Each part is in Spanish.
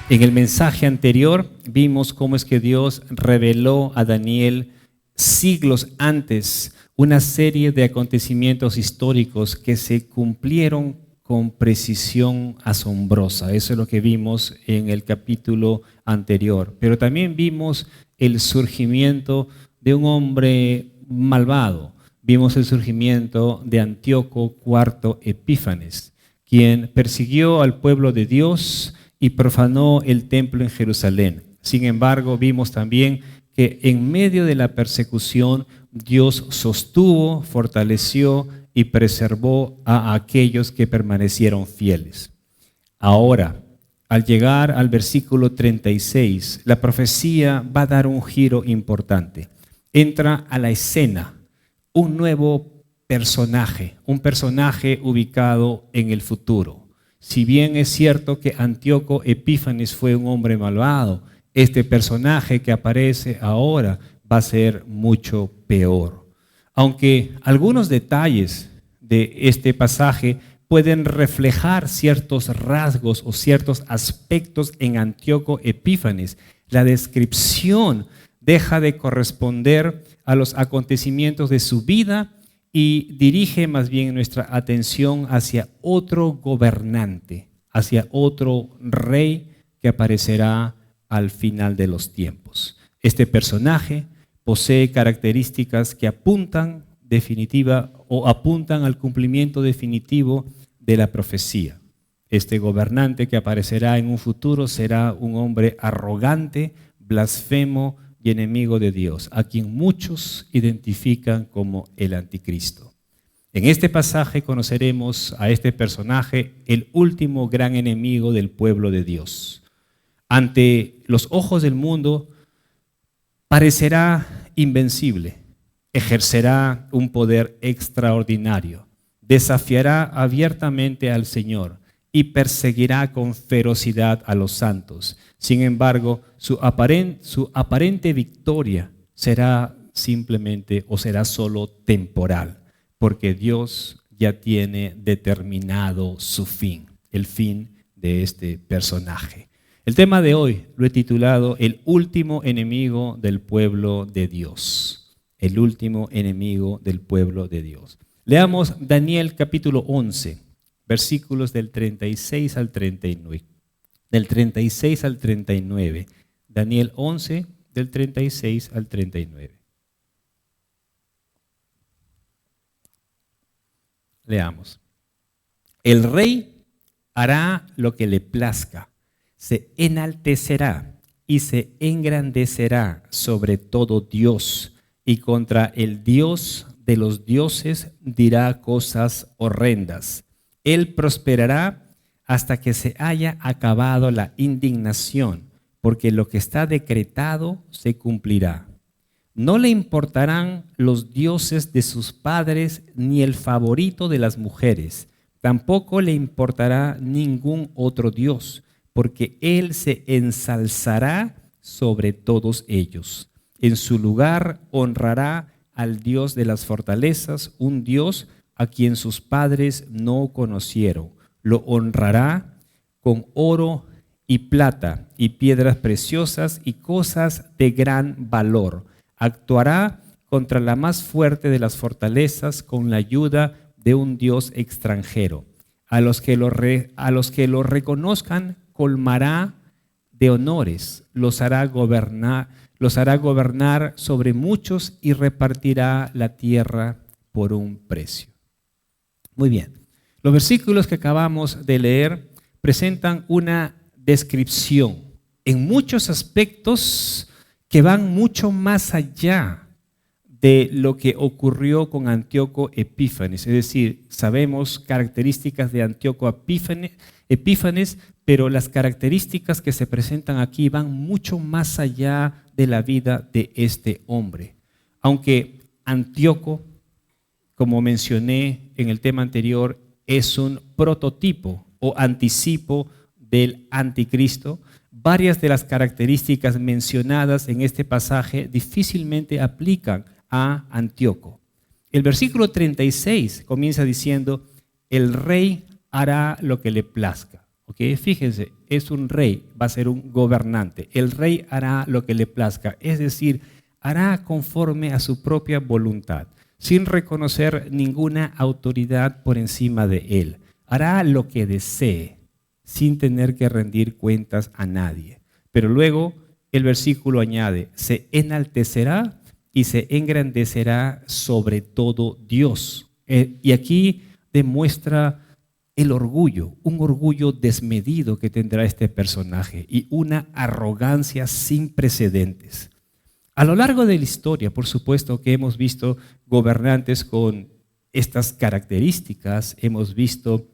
En el mensaje anterior vimos cómo es que Dios reveló a Daniel siglos antes una serie de acontecimientos históricos que se cumplieron con precisión asombrosa. Eso es lo que vimos en el capítulo anterior. Pero también vimos el surgimiento de un hombre malvado. Vimos el surgimiento de Antíoco IV Epífanes, quien persiguió al pueblo de Dios y profanó el templo en Jerusalén. Sin embargo, vimos también que en medio de la persecución Dios sostuvo, fortaleció y preservó a aquellos que permanecieron fieles. Ahora, al llegar al versículo 36, la profecía va a dar un giro importante. Entra a la escena un nuevo personaje, un personaje ubicado en el futuro. Si bien es cierto que Antíoco Epífanes fue un hombre malvado, este personaje que aparece ahora va a ser mucho peor. Aunque algunos detalles de este pasaje pueden reflejar ciertos rasgos o ciertos aspectos en Antíoco Epífanes, la descripción deja de corresponder a los acontecimientos de su vida y dirige más bien nuestra atención hacia otro gobernante, hacia otro rey que aparecerá al final de los tiempos. Este personaje posee características que apuntan al cumplimiento definitivo de la profecía. Este gobernante que aparecerá en un futuro será un hombre arrogante, blasfemo y enemigo de Dios, a quien muchos identifican como el anticristo. En este pasaje conoceremos a este personaje, el último gran enemigo del pueblo de Dios. Ante los ojos del mundo parecerá invencible, ejercerá un poder extraordinario, desafiará abiertamente al Señor y perseguirá con ferocidad a los santos. Sin embargo, su aparente victoria será simplemente o será solo temporal, porque Dios ya tiene determinado su fin, el fin de este personaje. El tema de hoy lo he titulado El último enemigo del pueblo de Dios. El último enemigo del pueblo de Dios. Leamos Daniel capítulo 11, versículos del 36 al 39. Del 36 al 39. Daniel 11, del 36 al 39. Leamos. El rey hará lo que le plazca. Se enaltecerá y se engrandecerá sobre todo Dios, y contra el Dios de los dioses dirá cosas horrendas. Él prosperará hasta que se haya acabado la indignación, porque lo que está decretado se cumplirá. No le importarán los dioses de sus padres ni el favorito de las mujeres, tampoco le importará ningún otro Dios, porque él se ensalzará sobre todos ellos. En su lugar honrará al Dios de las fortalezas, un Dios a quien sus padres no conocieron. Lo honrará con oro y plata y piedras preciosas y cosas de gran valor. Actuará contra la más fuerte de las fortalezas con la ayuda de un Dios extranjero. A los que lo reconozcan colmará de honores, los hará gobernar sobre muchos y repartirá la tierra por un precio. Muy bien, los versículos que acabamos de leer presentan una descripción en muchos aspectos que van mucho más allá de lo que ocurrió con Antíoco Epífanes. Es decir, sabemos características de Antíoco Epífanes, pero las características que se presentan aquí van mucho más allá de la vida de este hombre. Aunque Antíoco, como mencioné en el tema anterior, es un prototipo o anticipo del anticristo, varias de las características mencionadas en este pasaje difícilmente aplican a Antíoco. El versículo 36 comienza diciendo: el rey hará lo que le plazca. ¿Ok? Fíjense, es un rey, va a ser un gobernante. El rey hará lo que le plazca, es decir, hará conforme a su propia voluntad, sin reconocer ninguna autoridad por encima de él. Hará lo que desee, sin tener que rendir cuentas a nadie. Pero luego el versículo añade, se enaltecerá y se engrandecerá sobre todo Dios. Y aquí demuestra el orgullo, un orgullo desmedido que tendrá este personaje y una arrogancia sin precedentes. A lo largo de la historia, por supuesto que hemos visto gobernantes con estas características. Hemos visto,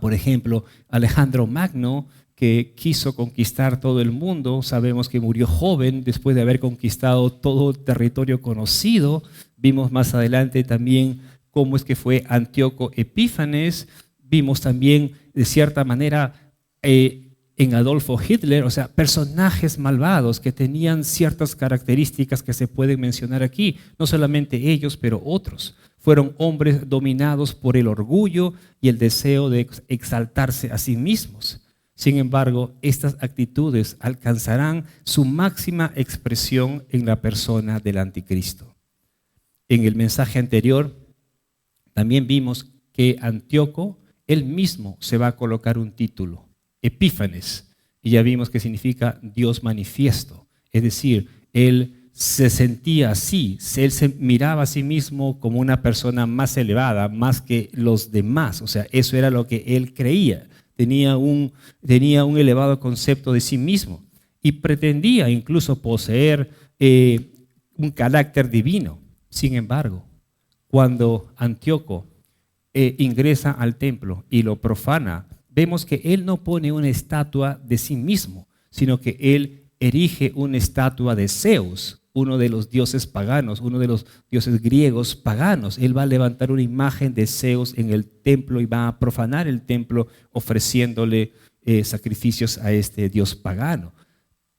por ejemplo, Alejandro Magno, que quiso conquistar todo el mundo. Sabemos que murió joven después de haber conquistado todo el territorio conocido. Vimos más adelante también cómo es que fue Antíoco Epífanes. Vimos también, de cierta manera, en Adolfo Hitler, o sea, personajes malvados que tenían ciertas características que se pueden mencionar aquí. No solamente ellos, pero otros. Fueron hombres dominados por el orgullo y el deseo de exaltarse a sí mismos. Sin embargo, estas actitudes alcanzarán su máxima expresión en la persona del anticristo. En el mensaje anterior también vimos que Antíoco, él mismo se va a colocar un título, Epífanes, y ya vimos que significa Dios manifiesto. Es decir, él se sentía así, él se miraba a sí mismo como una persona más elevada, más que los demás. O sea, eso era lo que él creía. Tenía un elevado concepto de sí mismo y pretendía incluso poseer un carácter divino. Sin embargo, cuando Antíoco ingresa al templo y lo profana, vemos que él no pone una estatua de sí mismo, sino que él erige una estatua de Zeus, uno de los dioses paganos, uno de los dioses griegos paganos. Él va a levantar una imagen de Zeus en el templo y va a profanar el templo ofreciéndole sacrificios a este dios pagano.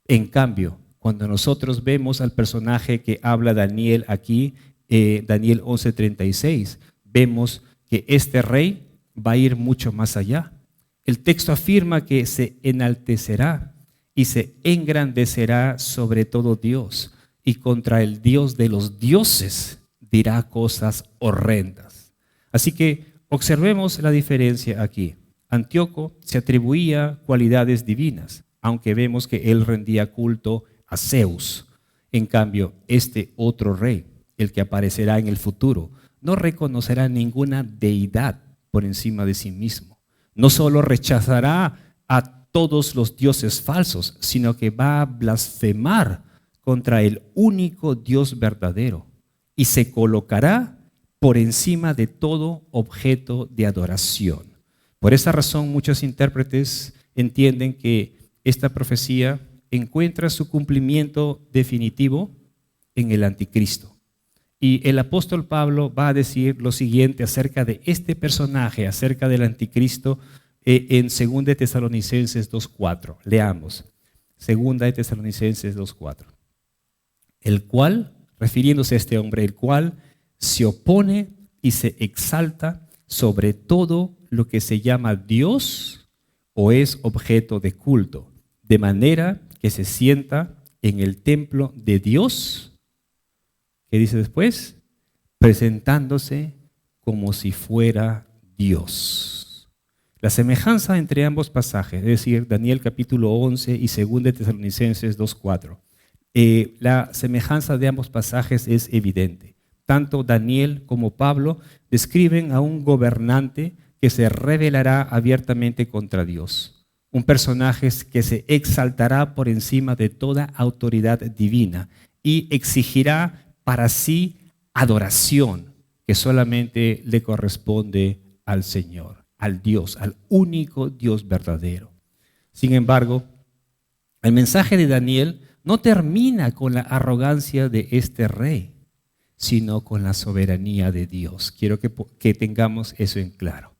En cambio, cuando nosotros vemos al personaje que habla Daniel aquí, Daniel 11:36, vemos que este rey va a ir mucho más allá. El texto afirma que se enaltecerá y se engrandecerá sobre todo Dios, y contra el Dios de los dioses dirá cosas horrendas. Así que observemos la diferencia aquí. Antíoco se atribuía cualidades divinas, aunque vemos que él rendía culto a Zeus. En cambio, este otro rey, el que aparecerá en el futuro, no reconocerá ninguna deidad por encima de sí mismo. No solo rechazará a todos los dioses falsos, sino que va a blasfemar contra el único Dios verdadero y se colocará por encima de todo objeto de adoración. Por esa razón, muchos intérpretes entienden que esta profecía encuentra su cumplimiento definitivo en el anticristo. Y el apóstol Pablo va a decir lo siguiente acerca de este personaje, acerca del anticristo, en 2 de Tesalonicenses 2:4. Leamos, 2 de Tesalonicenses 2:4. El cual, refiriéndose a este hombre, el cual se opone y se exalta sobre todo lo que se llama Dios o es objeto de culto, de manera que se sienta en el templo de Dios. ¿Qué dice después? Presentándose como si fuera Dios. La semejanza entre ambos pasajes, es decir, Daniel capítulo 11 y 2 de Tesalonicenses 2:4, la semejanza de ambos pasajes es evidente. Tanto Daniel como Pablo describen a un gobernante que se rebelará abiertamente contra Dios. Un personaje que se exaltará por encima de toda autoridad divina y exigirá para sí adoración que solamente le corresponde al Señor, al Dios, al único Dios verdadero. Sin embargo, el mensaje de Daniel no termina con la arrogancia de este rey, sino con la soberanía de Dios. Quiero que tengamos eso en claro.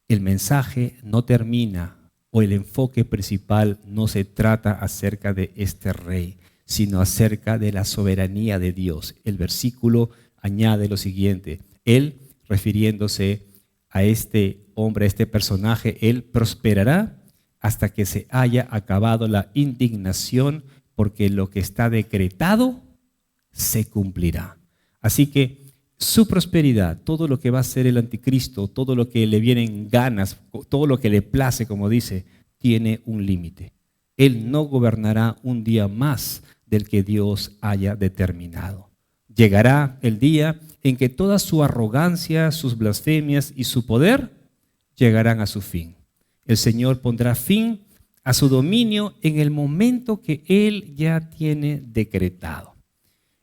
El mensaje no termina, o el enfoque principal no se trata acerca de este rey, sino acerca de la soberanía de Dios. El versículo añade lo siguiente: Él, refiriéndose a este hombre, a este personaje, él prosperará hasta que se haya acabado la indignación, porque lo que está decretado se cumplirá. Así que su prosperidad, todo lo que va a ser el anticristo, todo lo que le vienen ganas, todo lo que le place, como dice, tiene un límite. Él no gobernará un día más del que Dios haya determinado. Llegará el día en que toda su arrogancia, sus blasfemias y su poder llegarán a su fin. El Señor pondrá fin a su dominio en el momento que Él ya tiene decretado.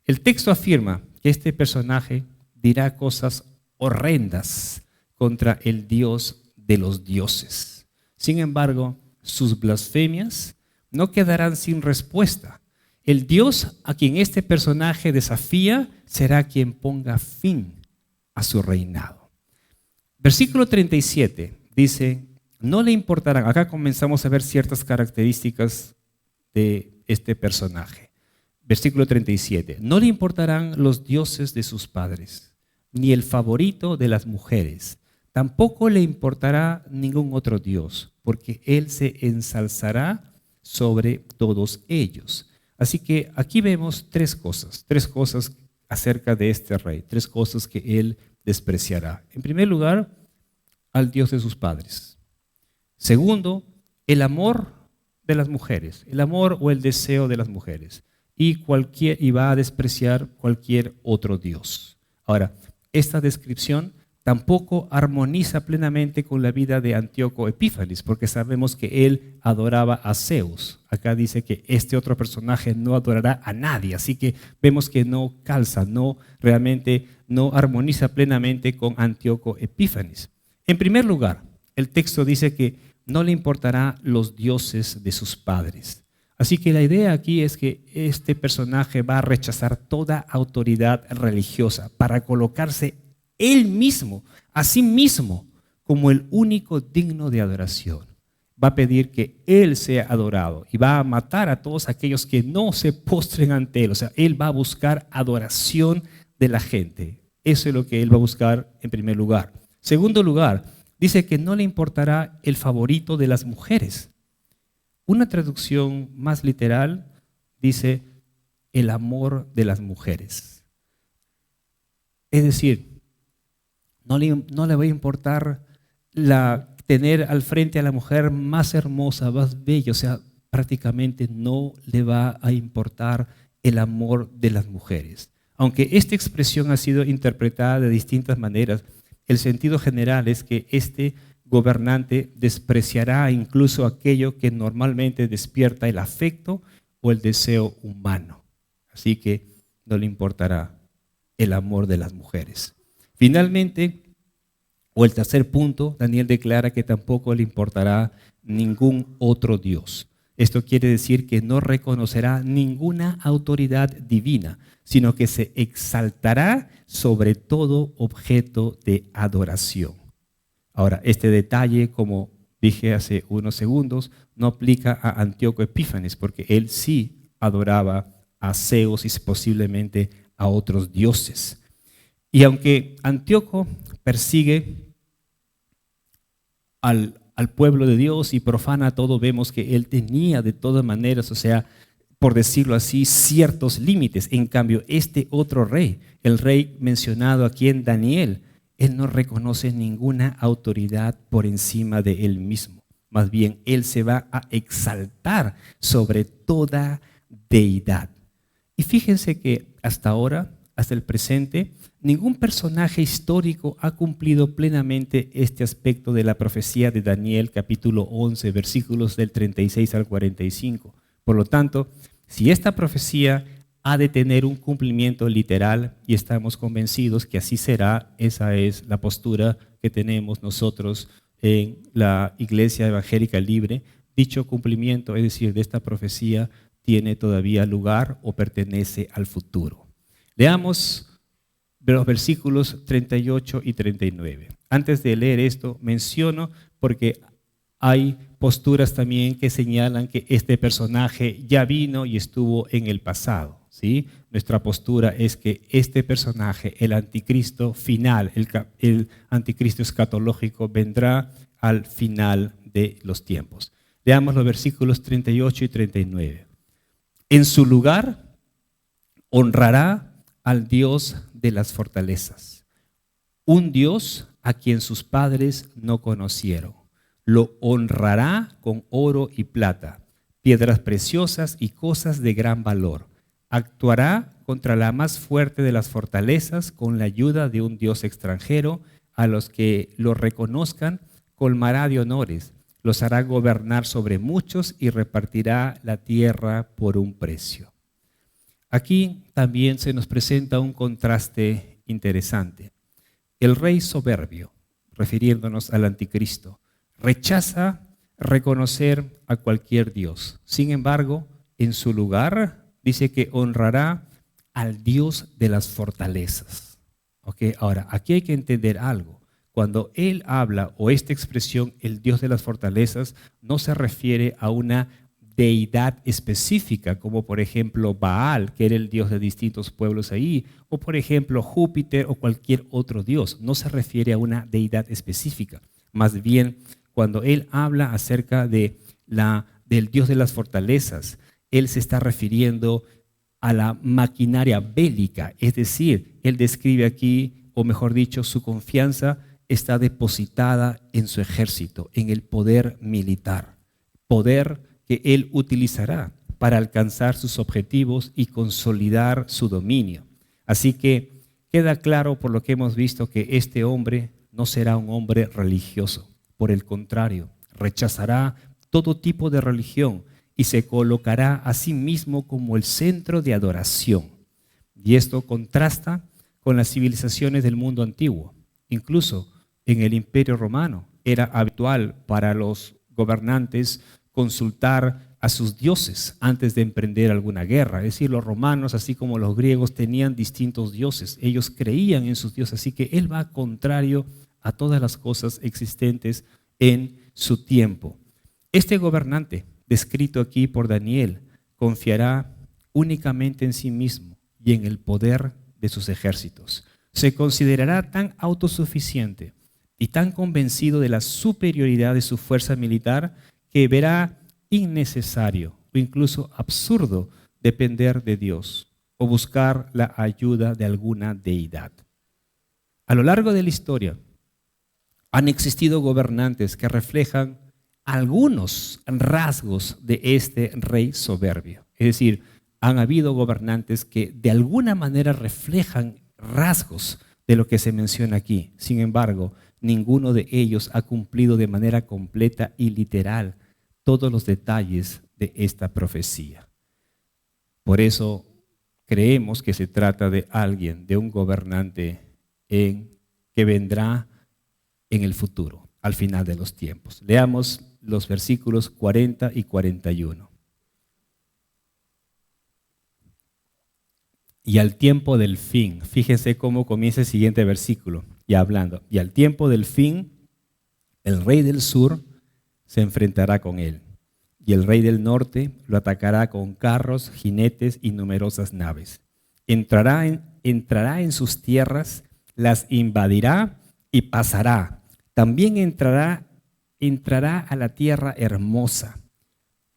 El texto afirma que este personaje dirá cosas horrendas contra el Dios de los dioses. Sin embargo, sus blasfemias no quedarán sin respuesta. El Dios a quien este personaje desafía será quien ponga fin a su reinado. Versículo 37 dice: no le importarán. Acá comenzamos a ver ciertas características de este personaje. Versículo 37. No le importarán los dioses de sus padres, ni el favorito de las mujeres. Tampoco le importará ningún otro dios, porque él se ensalzará sobre todos ellos. Así que aquí vemos tres cosas acerca de este rey, tres cosas que él despreciará. En primer lugar, al Dios de sus padres. Segundo, el amor de las mujeres, el amor o el deseo de las mujeres. Y va a despreciar cualquier otro Dios. Ahora, esta descripción tampoco armoniza plenamente con la vida de Antíoco Epífanes, porque sabemos que él adoraba a Zeus. Acá dice que este otro personaje no adorará a nadie, así que vemos que no calza, realmente no armoniza plenamente con Antíoco Epífanes. En primer lugar, el texto dice que no le importará los dioses de sus padres. Así que la idea aquí es que este personaje va a rechazar toda autoridad religiosa para colocarse él mismo, a sí mismo, como el único digno de adoración. Va a pedir que él sea adorado y va a matar a todos aquellos que no se postren ante él. O sea, él va a buscar adoración de la gente. Eso es lo que él va a buscar en primer lugar. Segundo lugar, dice que no le importará el favorito de las mujeres. Una traducción más literal dice el amor de las mujeres. Es decir, no le va a importar tener al frente a la mujer más hermosa, más bella. O sea, prácticamente no le va a importar el amor de las mujeres. Aunque esta expresión ha sido interpretada de distintas maneras, el sentido general es que este gobernante despreciará incluso aquello que normalmente despierta el afecto o el deseo humano. Así que no le importará el amor de las mujeres. Finalmente, o el tercer punto, Daniel declara que tampoco le importará ningún otro Dios. Esto quiere decir que no reconocerá ninguna autoridad divina, sino que se exaltará sobre todo objeto de adoración. Ahora, este detalle, como dije hace unos segundos, no aplica a Antíoco Epífanes, porque él sí adoraba a Zeus y posiblemente a otros dioses. Y aunque Antíoco persigue al pueblo de Dios y profana todo, vemos que él tenía de todas maneras, o sea, por decirlo así, ciertos límites. En cambio, este otro rey, el rey mencionado aquí en Daniel, él no reconoce ninguna autoridad por encima de él mismo. Más bien, él se va a exaltar sobre toda deidad. Y fíjense que hasta ahora, hasta el presente, ningún personaje histórico ha cumplido plenamente este aspecto de la profecía de Daniel, capítulo 11, versículos del 36 al 45. Por lo tanto, si esta profecía ha de tener un cumplimiento literal, y estamos convencidos que así será, esa es la postura que tenemos nosotros en la Iglesia Evangélica Libre, dicho cumplimiento, es decir, de esta profecía, tiene todavía lugar o pertenece al futuro. Leamos los versículos 38 y 39. Antes de leer esto, menciono porque hay posturas también que señalan que este personaje ya vino y estuvo en el pasado. ¿sí? Nuestra postura es que este personaje, el anticristo final, el anticristo escatológico, vendrá al final de los tiempos. Leamos los versículos 38 y 39. En su lugar honrará al Dios de las fortalezas, un Dios a quien sus padres no conocieron. Lo honrará con oro y plata, piedras preciosas y cosas de gran valor. Actuará contra la más fuerte de las fortalezas con la ayuda de un Dios extranjero. A los que lo reconozcan, colmará de honores. Los hará gobernar sobre muchos y repartirá la tierra por un precio. Aquí también se nos presenta un contraste interesante. El rey soberbio, refiriéndonos al anticristo, rechaza reconocer a cualquier Dios. Sin embargo, en su lugar dice que honrará al Dios de las fortalezas. ¿Okay? Ahora, aquí hay que entender algo. Cuando él habla, o esta expresión, el Dios de las fortalezas, no se refiere a una deidad específica, como por ejemplo Baal, que era el dios de distintos pueblos ahí, o por ejemplo Júpiter o cualquier otro dios. No se refiere a una deidad específica. Más bien, cuando él habla acerca del Dios de las fortalezas, él se está refiriendo a la maquinaria bélica. Es decir, él describe aquí, o mejor dicho, su confianza está depositada en su ejército, en el poder militar. Poder que él utilizará para alcanzar sus objetivos y consolidar su dominio. Así que queda claro por lo que hemos visto que este hombre no será un hombre religioso. Por el contrario, rechazará todo tipo de religión y se colocará a sí mismo como el centro de adoración. Y esto contrasta con las civilizaciones del mundo antiguo. Incluso en el Imperio Romano era habitual para los gobernantes consultar a sus dioses antes de emprender alguna guerra. Es decir, los romanos, así como los griegos, tenían distintos dioses. Ellos creían en sus dioses, así que él va contrario a todas las cosas existentes en su tiempo. Este gobernante, descrito aquí por Daniel, confiará únicamente en sí mismo y en el poder de sus ejércitos. Se considerará tan autosuficiente y tan convencido de la superioridad de su fuerza militar que verá innecesario o incluso absurdo depender de Dios o buscar la ayuda de alguna deidad. A lo largo de la historia han existido gobernantes que reflejan algunos rasgos de este rey soberbio. Es decir, han habido gobernantes que de alguna manera reflejan rasgos de lo que se menciona aquí. Sin embargo, ninguno de ellos ha cumplido de manera completa y literal todos los detalles de esta profecía. Por eso creemos que se trata de alguien, de un gobernante que vendrá en el futuro, al final de los tiempos. Leamos los versículos 40 y 41. Y al tiempo del fin, fíjense cómo comienza el siguiente versículo, ya hablando. Y al tiempo del fin, el rey del sur se enfrentará con él. Y el rey del norte lo atacará con carros, jinetes y numerosas naves. Entrará en sus tierras, las invadirá y pasará. También entrará a la tierra hermosa.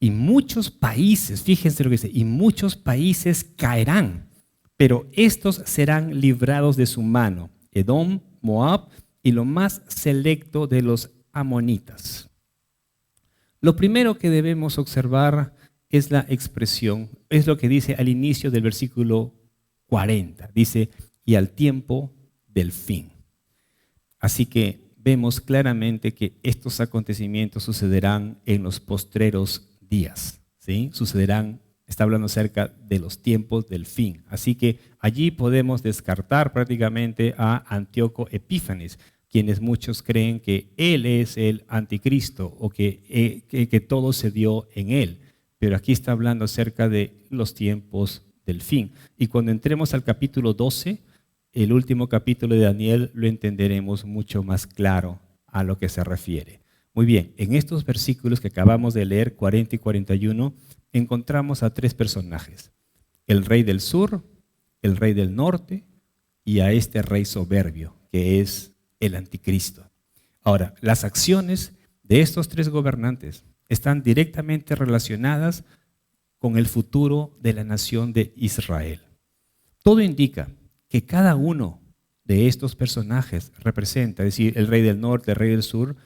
Y muchos países, fíjense lo que dice, y muchos países caerán, pero estos serán librados de su mano. Edom, Moab y lo más selecto de los amonitas. Lo primero que debemos observar es la expresión, es lo que dice al inicio del versículo 40. Dice, y al tiempo del fin. Así que vemos claramente que estos acontecimientos sucederán en los postreros días. ¿Sí? Sucederán, está hablando acerca de los tiempos del fin. Así que allí podemos descartar prácticamente a Antíoco Epífanes, quienes muchos creen que él es el anticristo o que todo se dio en él. Pero aquí está hablando acerca de los tiempos del fin. Y cuando entremos al capítulo 12, el último capítulo de Daniel, lo entenderemos mucho más claro a lo que se refiere. Muy bien, en estos versículos que acabamos de leer, 40 y 41, encontramos a tres personajes. el rey del sur, el rey del norte y a este rey soberbio, que es el anticristo. Ahora, las acciones de estos tres gobernantes están directamente relacionadas con el futuro de la nación de Israel. Todo indica que cada uno de estos personajes representa, es decir, el rey del norte, el rey del sur,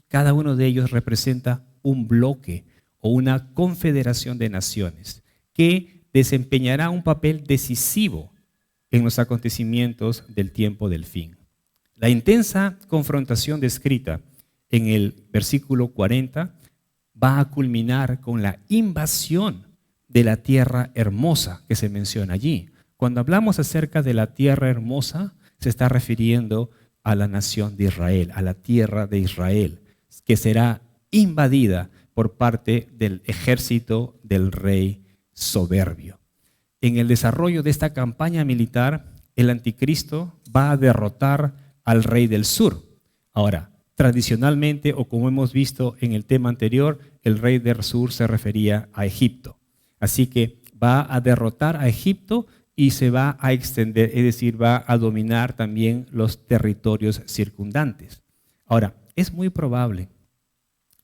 cada uno de ellos representa un bloque o una confederación de naciones que desempeñará un papel decisivo en los acontecimientos del tiempo del fin. La intensa confrontación descrita en el versículo 40 va a culminar con la invasión de la tierra hermosa que se menciona allí. Cuando hablamos acerca de la tierra hermosa, se está refiriendo a la nación de Israel, a la tierra de Israel, que será invadida por parte del ejército del rey soberbio. En el desarrollo de esta campaña militar, el anticristo va a derrotar al rey del sur. Ahora, tradicionalmente, o como hemos visto en el tema anterior, el rey del sur se refería a Egipto. Así que va a derrotar a Egipto y se va a extender, es decir, va a dominar también los territorios circundantes. Ahora, es muy probable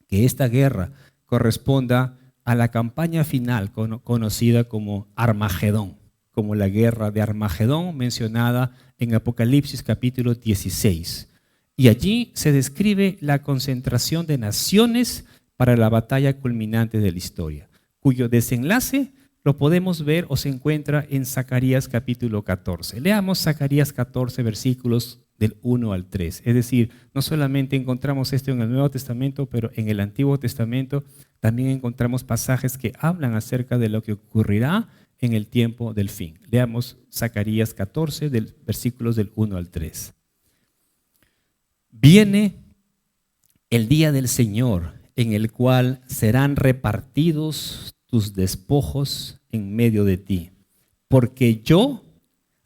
que esta guerra corresponda a la campaña final conocida como Armagedón, como la guerra de Armagedón mencionada en Apocalipsis capítulo 16. Y allí se describe la concentración de naciones para la batalla culminante de la historia, cuyo desenlace lo podemos ver o se encuentra en Zacarías capítulo 14. Leamos Zacarías 14 versículos del 1 al 3. Es decir, no solamente encontramos esto en el Nuevo Testamento, pero en el Antiguo Testamento también encontramos pasajes que hablan acerca de lo que ocurrirá en el tiempo del fin. Leamos Zacarías 14, versículos del 1 al 3. Viene el día del Señor, en el cual serán repartidos tus despojos en medio de ti, porque yo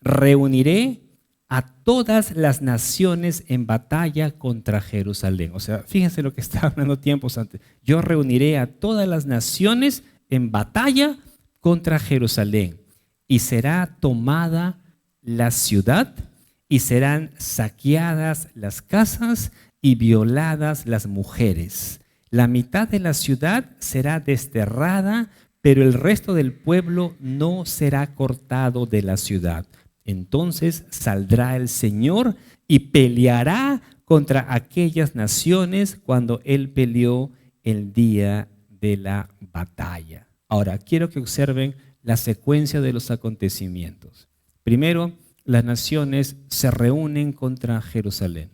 reuniré a todas las naciones en batalla contra Jerusalén. O sea, fíjense lo que está hablando tiempos antes. Yo reuniré a todas las naciones en batalla contra Jerusalén, y será tomada la ciudad, y serán saqueadas las casas y violadas las mujeres. La mitad de la ciudad será desterrada, pero el resto del pueblo no será cortado de la ciudad. Entonces saldrá el Señor y peleará contra aquellas naciones cuando Él peleó el día de la batalla. Ahora, quiero que observen la secuencia de los acontecimientos. Primero, las naciones se reúnen contra Jerusalén.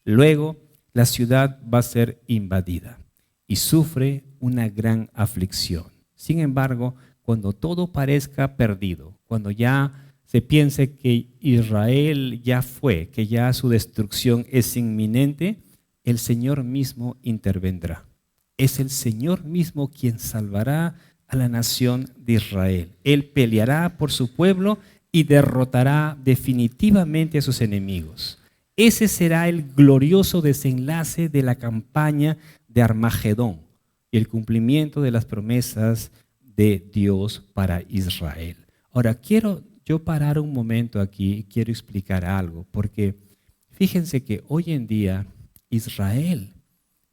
Luego, la ciudad va a ser invadida y sufre una gran aflicción. Sin embargo, cuando todo parezca perdido, cuando ya se piense que Israel ya fue, que ya su destrucción es inminente, el Señor mismo intervendrá. Es el Señor mismo quien salvará a la nación de Israel. Él peleará por su pueblo y derrotará definitivamente a sus enemigos. Ese será el glorioso desenlace de la campaña de Armagedón y el cumplimiento de las promesas de Dios para Israel. Ahora, quiero yo parar un momento aquí y quiero explicar algo, porque fíjense que hoy en día Israel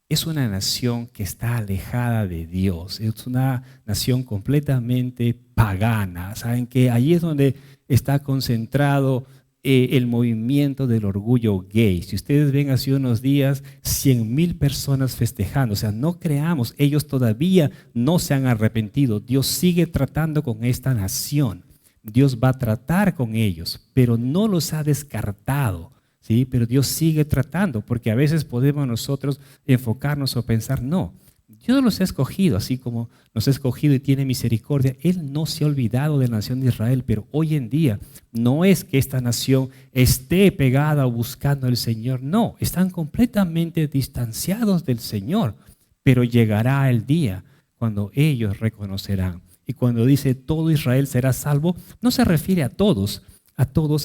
es una nación que está alejada de Dios, es una nación completamente pagana. Saben que allí es donde está concentrado el movimiento del orgullo gay. Si ustedes ven hace unos días 100,000 personas festejando, o sea, no creamos, ellos todavía no se han arrepentido. Dios sigue tratando con esta nación. Dios va a tratar con ellos, pero no los ha descartado, ¿sí? Pero Dios sigue tratando, porque a veces podemos nosotros enfocarnos o pensar, no, Dios los ha escogido, así como nos ha escogido y tiene misericordia. Él no se ha olvidado de la nación de Israel, pero hoy en día no es que esta nación esté pegada o buscando al Señor, no, están completamente distanciados del Señor, pero llegará el día cuando ellos reconocerán. Y cuando dice todo Israel será salvo, no se refiere a todos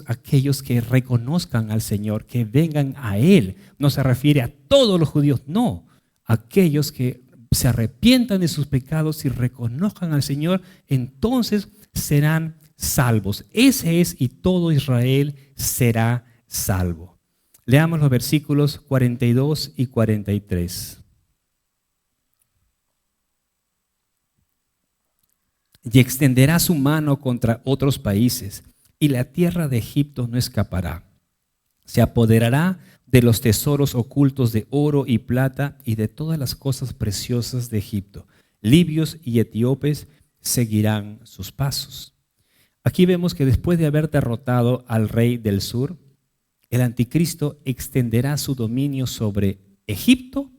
aquellos que reconozcan al Señor, que vengan a Él. No se refiere a todos los judíos, no, aquellos que se arrepientan de sus pecados y reconozcan al Señor, entonces serán salvos. Ese es, y todo Israel será salvo. Leamos los versículos 42 y 43. Y extenderá su mano contra otros países, y la tierra de Egipto no escapará. Se apoderará de los tesoros ocultos de oro y plata y de todas las cosas preciosas de Egipto. Libios y etíopes seguirán sus pasos. Aquí vemos que después de haber derrotado al rey del sur, el anticristo extenderá su dominio sobre Egipto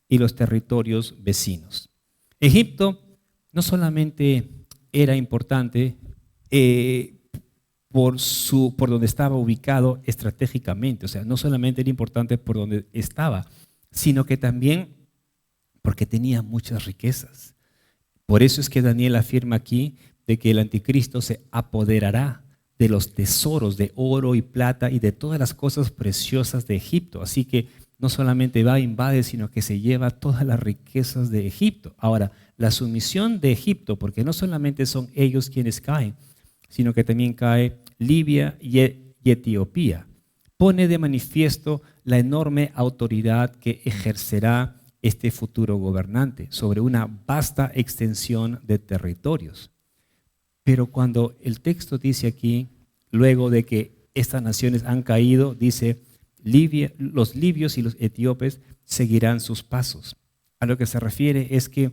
y los territorios vecinos. Egipto no solamente era importante por donde estaba ubicado estratégicamente, o sea, no solamente era importante por donde estaba, sino que también porque tenía muchas riquezas. Por eso es que Daniel afirma aquí de que el anticristo se apoderará de los tesoros de oro y plata y de todas las cosas preciosas de Egipto. Así que no solamente va a invadir, sino que se lleva todas las riquezas de Egipto. Ahora, la sumisión de Egipto, porque no solamente son ellos quienes caen, sino que también cae Libia y Etiopía, pone de manifiesto la enorme autoridad que ejercerá este futuro gobernante sobre una vasta extensión de territorios. Pero cuando el texto dice aquí, luego de que estas naciones han caído, dice, los libios y los etíopes seguirán sus pasos. A lo que se refiere es que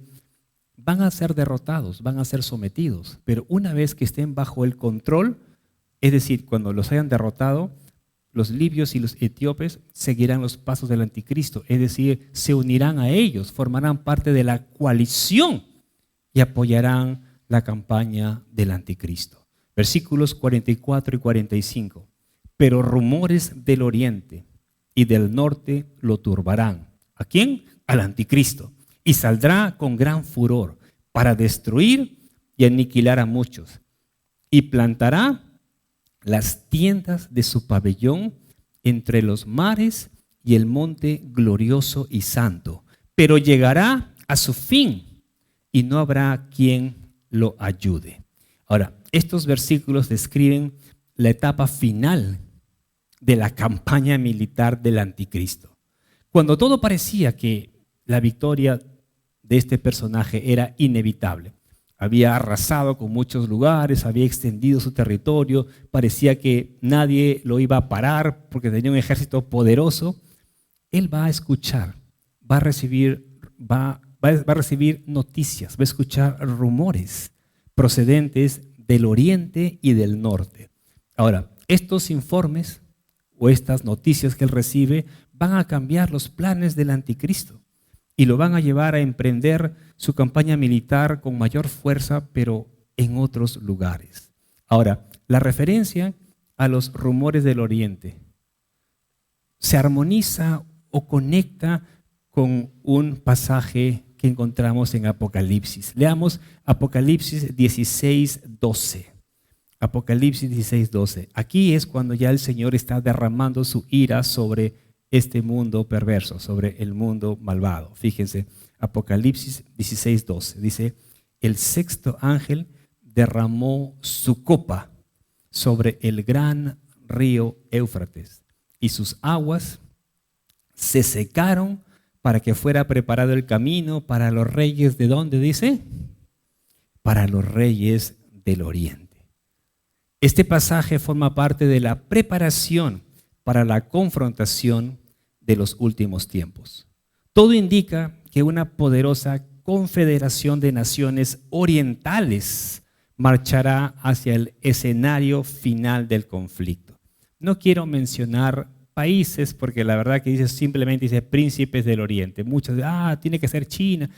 van a ser derrotados, van a ser sometidos, pero una vez que estén bajo el control, es decir, cuando los hayan derrotado, los libios y los etíopes seguirán los pasos del anticristo, es decir, se unirán a ellos, formarán parte de la coalición y apoyarán la campaña del anticristo. Versículos 44 y 45. Pero rumores del oriente y del norte lo turbarán. ¿A quién? Al anticristo. Y saldrá con gran furor para destruir y aniquilar a muchos. Y plantará las tiendas de su pabellón entre los mares y el monte glorioso y santo. Pero llegará a su fin y no habrá quien lo ayude. Ahora, estos versículos describen la etapa final de la campaña militar del anticristo. Cuando todo parecía que la victoria de este personaje era inevitable. Había arrasado con muchos lugares, había extendido su territorio, parecía que nadie lo iba a parar porque tenía un ejército poderoso. Él va a escuchar, va a recibir noticias, va a escuchar rumores procedentes del oriente y del norte. Ahora, estos informes o estas noticias que él recibe van a cambiar los planes del anticristo y lo van a llevar a emprender su campaña militar con mayor fuerza, pero en otros lugares. Ahora, la referencia a los rumores del oriente se armoniza o conecta con un pasaje que encontramos en Apocalipsis. Leamos Apocalipsis 16:12. Apocalipsis 16:12. Aquí es cuando ya el Señor está derramando su ira sobre este mundo perverso, sobre el mundo malvado. Fíjense, Apocalipsis 16:12. Dice, el sexto ángel derramó su copa sobre el gran río Éufrates y sus aguas se secaron para que fuera preparado el camino para los reyes, ¿de dónde dice? Para los reyes del oriente. Este pasaje forma parte de la preparación para la confrontación de los últimos tiempos. Todo indica que una poderosa confederación de naciones orientales marchará hacia el escenario final del conflicto. No quiero mencionar países porque la verdad que simplemente dice príncipes del oriente. Muchos dicen, tiene que ser China.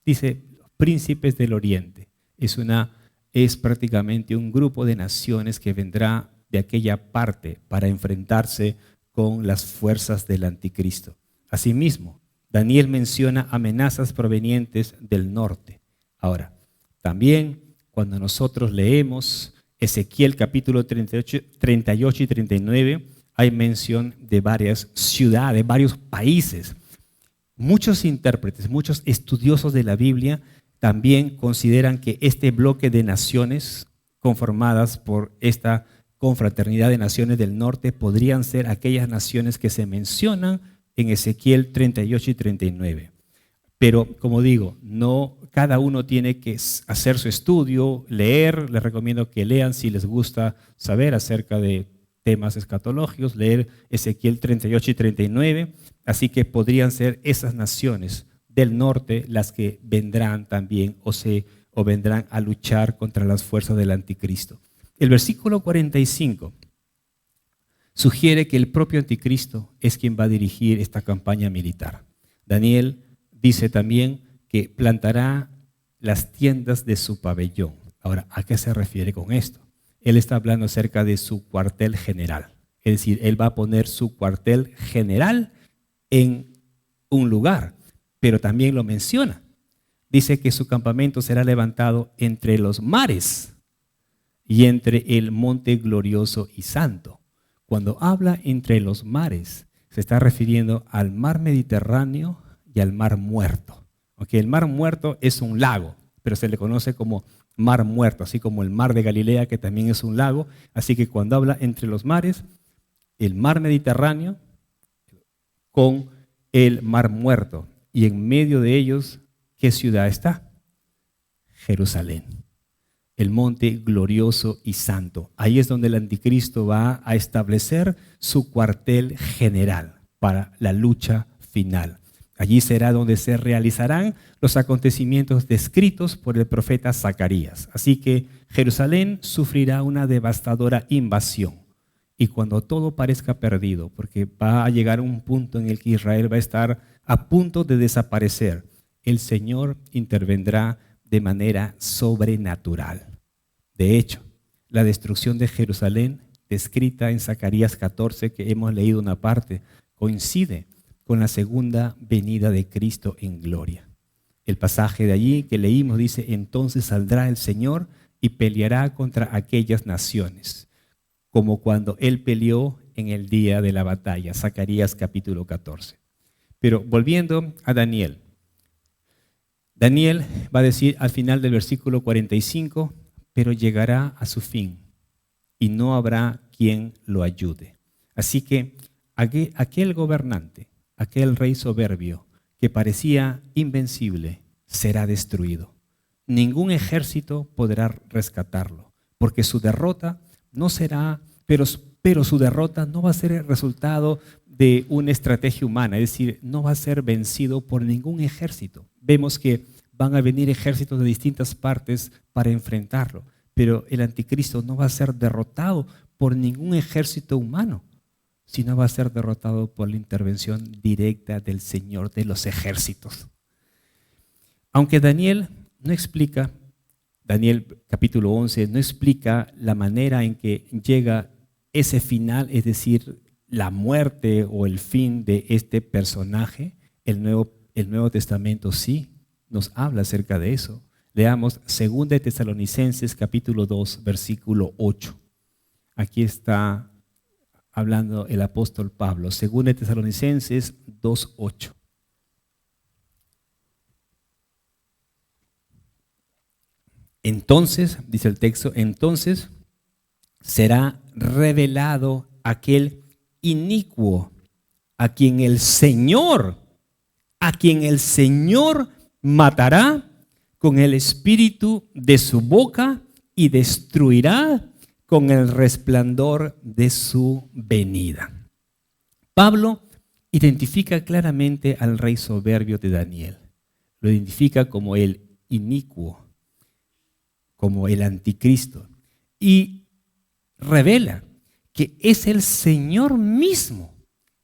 Dice príncipes del oriente. Es prácticamente un grupo de naciones que vendrá de aquella parte para enfrentarse con las fuerzas del anticristo. Asimismo, Daniel menciona amenazas provenientes del norte. Ahora, también cuando nosotros leemos Ezequiel capítulo 38 y 39, hay mención de varias ciudades, varios países. muchos intérpretes, muchos estudiosos de la Biblia también consideran que este bloque de naciones conformadas por esta confraternidad de naciones del norte podrían ser aquellas naciones que se mencionan en Ezequiel 38 y 39. Pero, como digo, no cada uno tiene que hacer su estudio, leer. Les recomiendo que lean si les gusta saber acerca de temas escatológicos, leer Ezequiel 38 y 39. Así que podrían ser esas naciones del norte las que vendrán también o vendrán a luchar contra las fuerzas del anticristo. El versículo 45 sugiere que el propio anticristo es quien va a dirigir esta campaña militar. Daniel dice también que plantará las tiendas de su pabellón. Ahora, ¿a qué se refiere con esto? Él está hablando acerca de su cuartel general. Es decir, él va a poner su cuartel general en un lugar, pero también lo menciona. Dice que su campamento será levantado entre los mares y entre el monte glorioso y santo. Cuando habla entre los mares, se está refiriendo al mar Mediterráneo y al mar Muerto. El mar Muerto es un lago, pero se le conoce como mar Muerto, así como el mar de Galilea, que también es un lago. Así que cuando habla entre los mares, el mar Mediterráneo con el mar Muerto, y en medio de ellos, ¿qué ciudad está? Jerusalén, el monte glorioso y santo. Ahí es donde el anticristo va a establecer su cuartel general para la lucha final. Allí será donde se realizarán los acontecimientos descritos por el profeta Zacarías. Así que Jerusalén sufrirá una devastadora invasión. Y cuando todo parezca perdido, porque va a llegar un punto en el que Israel va a estar a punto de desaparecer, el Señor intervendrá de manera sobrenatural. De hecho, la destrucción de Jerusalén, descrita en Zacarías 14, que hemos leído una parte, coincide con la segunda venida de Cristo en gloria. El pasaje de allí que leímos dice: entonces saldrá el Señor y peleará contra aquellas naciones, como cuando Él peleó en el día de la batalla. Zacarías capítulo 14. Pero volviendo a Daniel. Daniel va a decir al final del versículo 45, pero llegará a su fin y no habrá quien lo ayude. Así que aquel gobernante, aquel rey soberbio que parecía invencible, será destruido. Ningún ejército podrá rescatarlo, porque su derrota no será, pero su derrota no va a ser el resultado de una estrategia humana, es decir, no va a ser vencido por ningún ejército. Vemos que van a venir ejércitos de distintas partes para enfrentarlo, pero el anticristo no va a ser derrotado por ningún ejército humano, sino va a ser derrotado por la intervención directa del Señor de los ejércitos. Aunque Daniel no explica, Daniel capítulo 11 no explica la manera en que llega ese final, es decir, la muerte o el fin de este personaje. El Nuevo Testamento sí nos habla acerca de eso. Leamos 2 Tesalonicenses capítulo 2, versículo 8. Aquí está hablando el apóstol Pablo, 2 Tesalonicenses 2, 8. Entonces, dice el texto, entonces será revelado aquel inicuo a quien el Señor matará con el espíritu de su boca y destruirá con el resplandor de su venida. Pablo identifica claramente al rey soberbio de Daniel. Lo identifica como el inicuo, como el anticristo, y revela que es el Señor mismo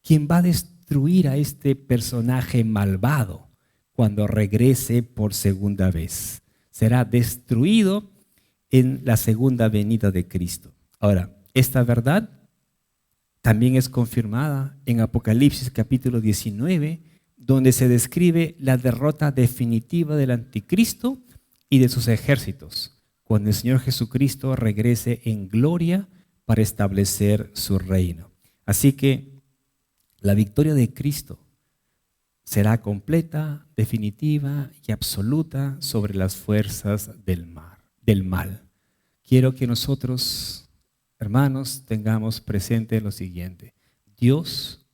quien va a destruir a este personaje malvado cuando regrese por segunda vez. Será destruido en la segunda venida de Cristo. Ahora, esta verdad también es confirmada en Apocalipsis capítulo 19, donde se describe la derrota definitiva del anticristo y de sus ejércitos, cuando el Señor Jesucristo regrese en gloria para establecer su reino. Así que la victoria de Cristo será completa, definitiva y absoluta sobre las fuerzas del mal. Quiero que nosotros, hermanos, tengamos presente lo siguiente. Dios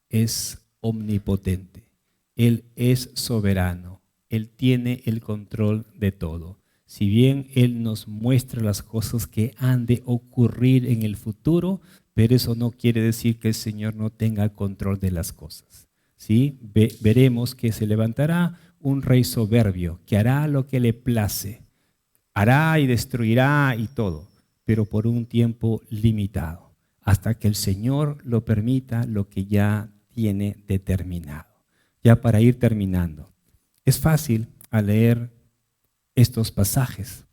es omnipotente. Él es soberano. Él tiene el control de todo. Si bien Él nos muestra las cosas que han de ocurrir en el futuro, pero eso no quiere decir que el Señor no tenga control de las cosas. ¿Sí? Veremos que se levantará un rey soberbio que hará lo que le place. Hará y destruirá y todo, pero por un tiempo limitado, hasta que el Señor lo permita, lo que ya tiene determinado. Ya para ir terminando, es fácil al leer estos pasajes,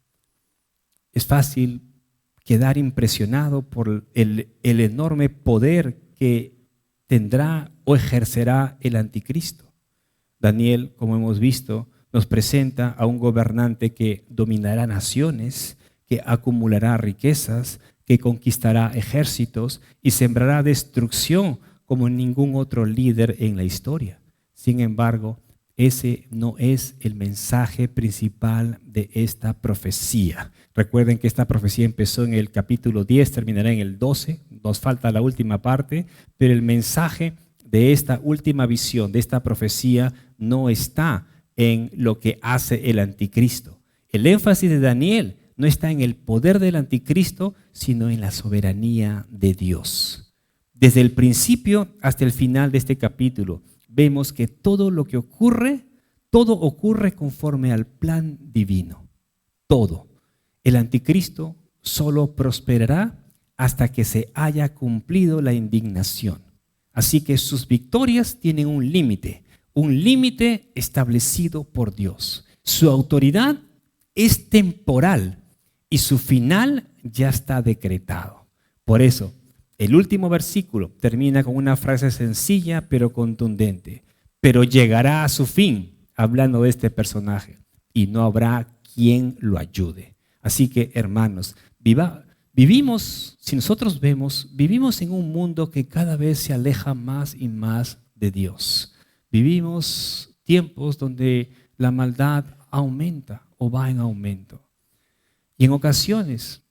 es fácil quedar impresionado por el enorme poder que tendrá o ejercerá el anticristo. Daniel, como hemos visto, nos presenta a un gobernante que dominará naciones, que acumulará riquezas, que conquistará ejércitos y sembrará destrucción como ningún otro líder en la historia. Sin embargo, ese no es el mensaje principal de esta profecía. Recuerden que esta profecía empezó en el capítulo 10, terminará en el 12, nos falta la última parte, pero el mensaje de esta última visión, de esta profecía, no está en lo que hace el anticristo. El énfasis de Daniel no está en el poder del anticristo, sino en la soberanía de Dios. Desde el principio hasta el final de este capítulo, vemos que todo lo que ocurre, todo ocurre conforme al plan divino. Todo. El anticristo solo prosperará hasta que se haya cumplido la indignación. Así que sus victorias tienen un límite establecido por Dios. Su autoridad es temporal y su final ya está decretado. Por eso, el último versículo termina con una frase sencilla pero contundente. Pero llegará a su fin, hablando de este personaje, y no habrá quien lo ayude. Así que, hermanos, vivimos, si nosotros vemos, vivimos en un mundo que cada vez se aleja más y más de Dios. Vivimos tiempos donde la maldad aumenta o va en aumento. Y en ocasiones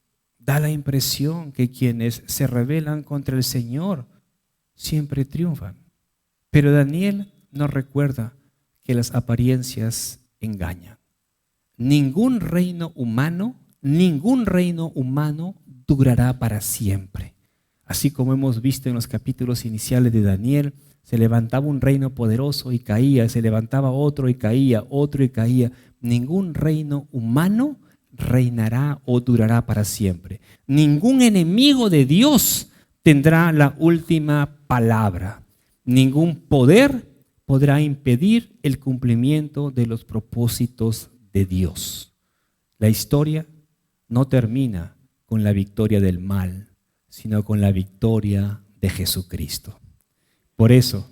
da la impresión que quienes se rebelan contra el Señor siempre triunfan. Pero Daniel nos recuerda que las apariencias engañan. Ningún reino humano durará para siempre. Así como hemos visto en los capítulos iniciales de Daniel, se levantaba un reino poderoso y caía, se levantaba otro y caía, otro y caía. Ningún reino humano reinará o durará para siempre. Ningún enemigo de Dios tendrá la última palabra. Ningún poder podrá impedir el cumplimiento de los propósitos de Dios. La historia no termina con la victoria del mal, sino con la victoria de Jesucristo. Por eso,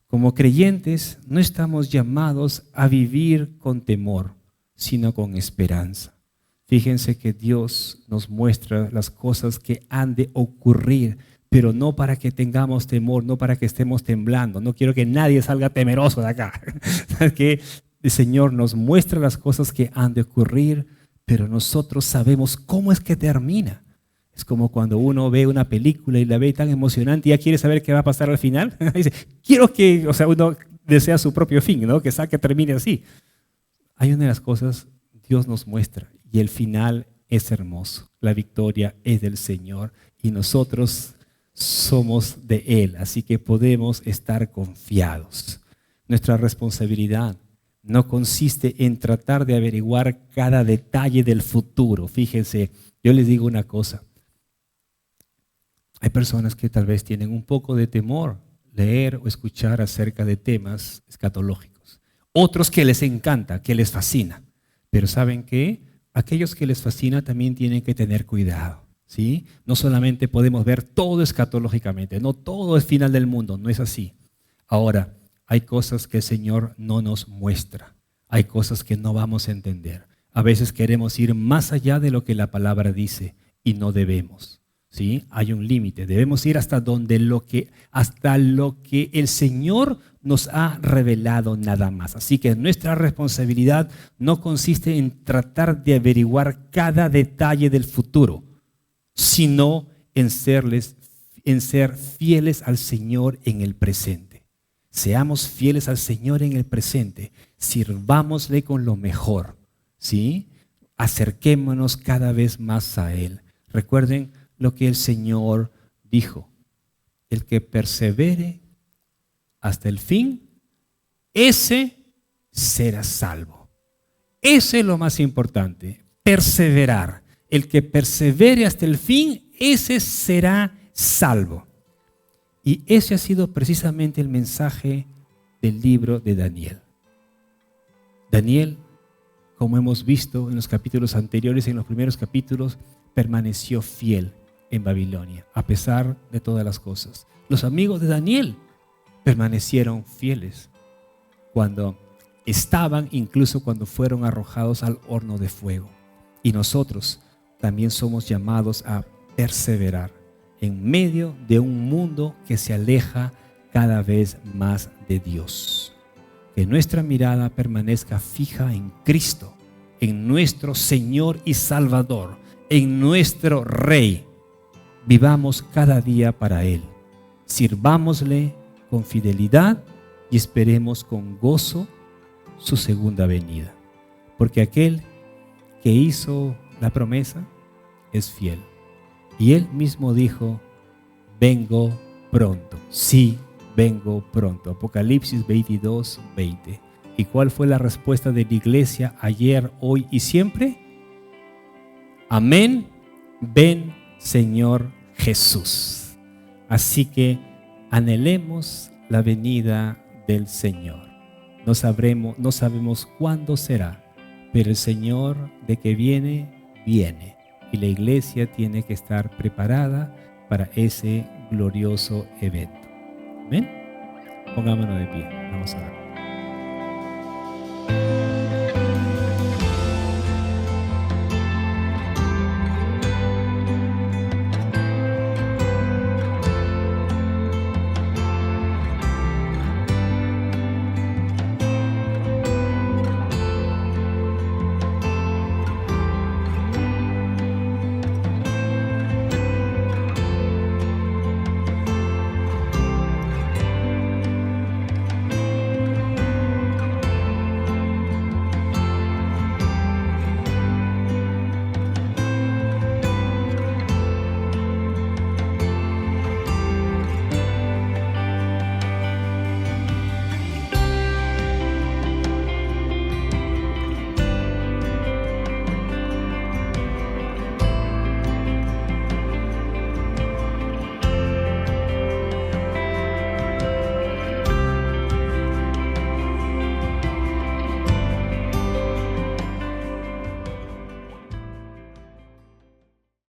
como creyentes, no estamos llamados a vivir con temor, sino con esperanza. Fíjense que Dios nos muestra las cosas que han de ocurrir, pero no para que tengamos temor, no para que estemos temblando. No quiero que nadie salga temeroso de acá. Que el Señor nos muestra las cosas que han de ocurrir, pero nosotros sabemos cómo es que termina. Es como cuando uno ve una película y la ve tan emocionante y ya quiere saber qué va a pasar al final. Dice, quiero que, uno desea su propio fin, ¿no? Que termine así. Hay una de las cosas Dios nos muestra y el final es hermoso. La victoria es del Señor y nosotros somos de Él, así que podemos estar confiados. Nuestra responsabilidad no consiste en tratar de averiguar cada detalle del futuro. Fíjense, yo les digo una cosa. Hay personas que tal vez tienen un poco de temor leer o escuchar acerca de temas escatológicos. Otros que les encanta, que les fascina. Pero ¿saben qué? Aquellos que les fascina también tienen que tener cuidado, ¿sí? No solamente podemos ver todo escatológicamente, no todo es final del mundo, no es así. Ahora, hay cosas que el Señor no nos muestra. Hay cosas que no vamos a entender. A veces queremos ir más allá de lo que la palabra dice y no debemos. ¿Sí? Hay un límite, debemos ir hasta lo que el Señor nos ha revelado nada más. Así que nuestra responsabilidad no consiste en tratar de averiguar cada detalle del futuro, sino en ser fieles al Señor en el presente. Seamos fieles al Señor en el presente. Sirvámosle con lo mejor, ¿sí? Acerquémonos cada vez más a Él. Recuerden lo que el Señor dijo. El que persevere hasta el fin, ese será salvo. Eso es lo más importante, perseverar. El que persevere hasta el fin, ese será salvo. Y ese ha sido precisamente el mensaje del libro de Daniel. Daniel, como hemos visto en los capítulos anteriores, en los primeros capítulos, permaneció fiel en Babilonia, a pesar de todas las cosas. Los amigos de Daniel permanecieron fieles cuando estaban, incluso cuando fueron arrojados al horno de fuego. Y nosotros también somos llamados a perseverar en medio de un mundo que se aleja cada vez más de Dios. Que nuestra mirada permanezca fija en Cristo, en nuestro Señor y Salvador, en nuestro Rey. Vivamos cada día para Él. Sirvámosle con fidelidad y esperemos con gozo su segunda venida. Porque aquel que hizo la promesa es fiel. Y Él mismo dijo, vengo pronto. Sí, vengo pronto. Apocalipsis 22, 20. ¿Y cuál fue la respuesta de la iglesia ayer, hoy y siempre? Amén. Ven, Señor Jesús. Así que anhelemos la venida del Señor. No sabemos cuándo será, pero el Señor de que viene, viene. Y la iglesia tiene que estar preparada para ese glorioso evento. Amén. Pongámonos de pie. Vamos a orar.